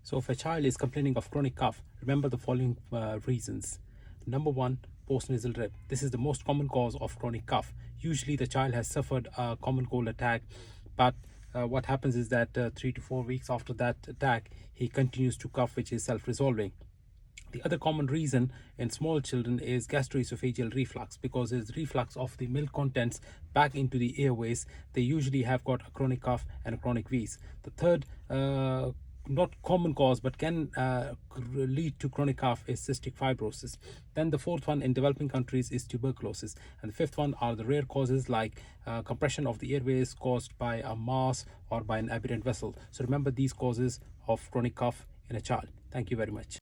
So if a child is complaining of chronic cough, remember the following reasons. Number one, postnasal drip. This is the most common cause of chronic cough. Usually the child has suffered a common cold attack, but what happens is that 3 to 4 weeks after that attack, he continues to cough, which is self-resolving. The other common reason in small children is gastroesophageal reflux, because there's reflux of the milk contents back into the airways. They usually have got a chronic cough and a chronic wheeze. The third not common cause but can lead to chronic cough is cystic fibrosis. Then the fourth one in developing countries is tuberculosis, and the fifth one are the rare causes like compression of the airways caused by a mass or by an aberrant vessel. So remember these causes of chronic cough in a child. Thank you very much.